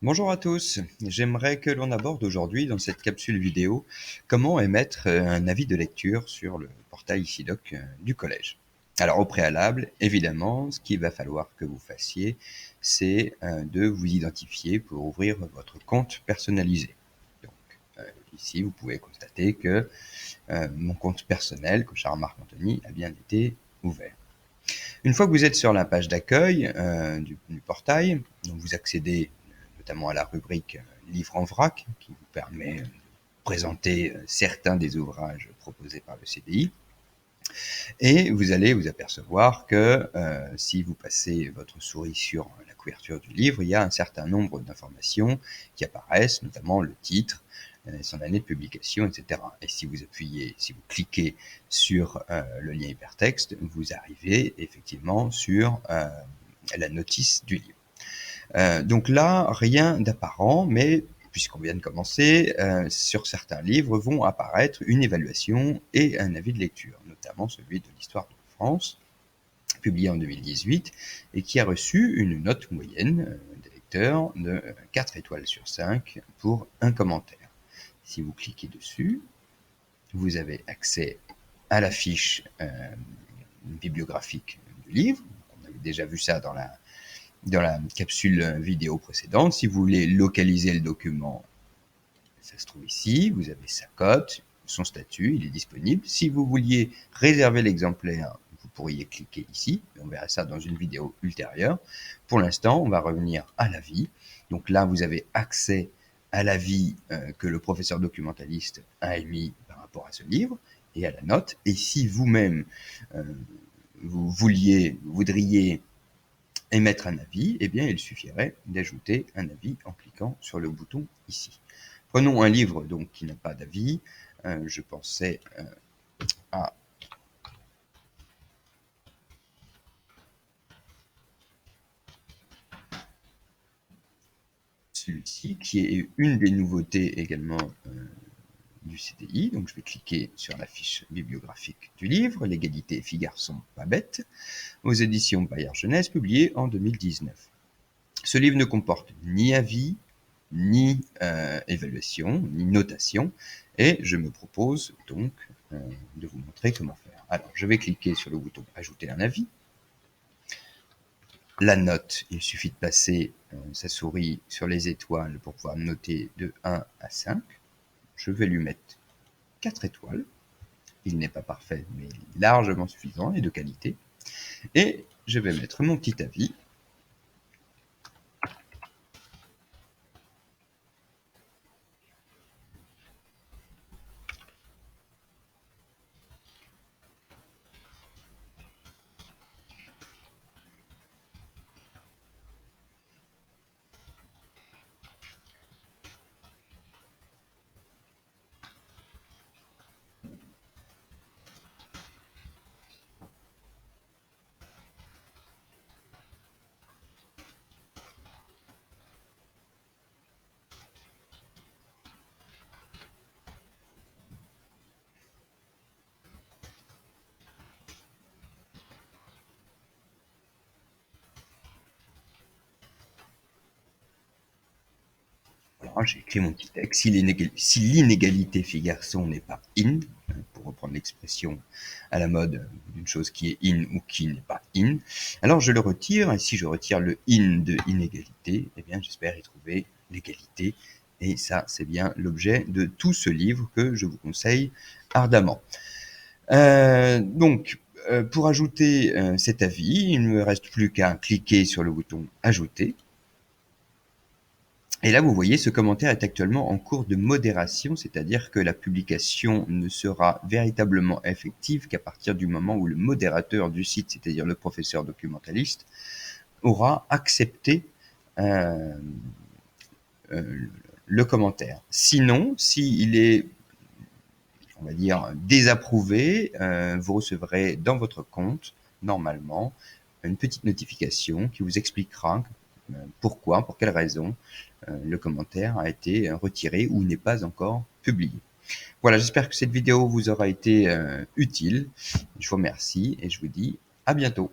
Bonjour à tous, j'aimerais que l'on aborde aujourd'hui dans cette capsule vidéo comment émettre un avis de lecture sur le portail Ici-Doc du collège. Alors au préalable, évidemment, ce qu'il va falloir que vous fassiez, c'est de vous identifier pour ouvrir votre compte personnalisé. Donc ici, vous pouvez constater que mon compte personnel, Cochard-Marc Anthony, a bien été ouvert. Une fois que vous êtes sur la page d'accueil du portail, donc vous accédez notamment à la rubrique Livres en vrac, qui vous permet de présenter certains des ouvrages proposés par le CDI. Et vous allez vous apercevoir que si vous passez votre souris sur la couverture du livre, il y a un certain nombre d'informations qui apparaissent, notamment le titre, son année de publication, etc. Et si vous cliquez sur le lien hypertexte, vous arrivez effectivement sur la notice du livre. Donc là, rien d'apparent, mais puisqu'on vient de commencer, sur certains livres vont apparaître une évaluation et un avis de lecture, notamment celui de l'histoire de France, publié en 2018, et qui a reçu une note moyenne des lecteurs de 4 étoiles sur 5 pour un commentaire. Si vous cliquez dessus, vous avez accès à la fiche bibliographique du livre. On avait déjà vu ça dans la capsule vidéo précédente. Si vous voulez localiser le document, ça se trouve ici. Vous avez sa cote, son statut, il est disponible. Si vous vouliez réserver l'exemplaire, vous pourriez cliquer ici. On verra ça dans une vidéo ultérieure. Pour l'instant, on va revenir à l'avis. Donc là, vous avez accès à l'avis que le professeur documentaliste a émis par rapport à ce livre et à la note. Et si vous-même, vous voudriez émettre un avis, eh bien, il suffirait d'ajouter un avis en cliquant sur le bouton ici. Prenons un livre donc qui n'a pas d'avis. Je pensais à celui-ci, qui est une des nouveautés également du CDI. Donc je vais cliquer sur la fiche bibliographique du livre, L'égalité filles-garçons pas bête, aux éditions Bayard Jeunesse, publié en 2019. Ce livre ne comporte ni avis, ni évaluation, ni notation, et je me propose donc de vous montrer comment faire. Alors, je vais cliquer sur le bouton « Ajouter un avis ». La note, il suffit de passer sa souris sur les étoiles pour pouvoir noter de 1 à 5. Je vais lui mettre 4 étoiles. Il n'est pas parfait, mais largement suffisant et de qualité. Et je vais mettre mon petit avis. Voilà, j'ai écrit mon petit texte. Si l'inégalité filles-garçons n'est pas in, pour reprendre l'expression à la mode d'une chose qui est in ou qui n'est pas in, alors je le retire. Et si je retire le in de inégalité, eh bien j'espère y trouver l'égalité. Et ça, c'est bien l'objet de tout ce livre que je vous conseille ardemment. Donc, pour ajouter cet avis, il ne me reste plus qu'à cliquer sur le bouton « Ajouter ». Et là, vous voyez, ce commentaire est actuellement en cours de modération, c'est-à-dire que la publication ne sera véritablement effective qu'à partir du moment où le modérateur du site, c'est-à-dire le professeur documentaliste, aura accepté le commentaire. Sinon, s'il est, on va dire, désapprouvé, vous recevrez dans votre compte, normalement, une petite notification qui vous expliquera pourquoi, pour quelle raison le commentaire a été retiré ou n'est pas encore publié. Voilà, j'espère que cette vidéo vous aura été utile. Je vous remercie et je vous dis à bientôt.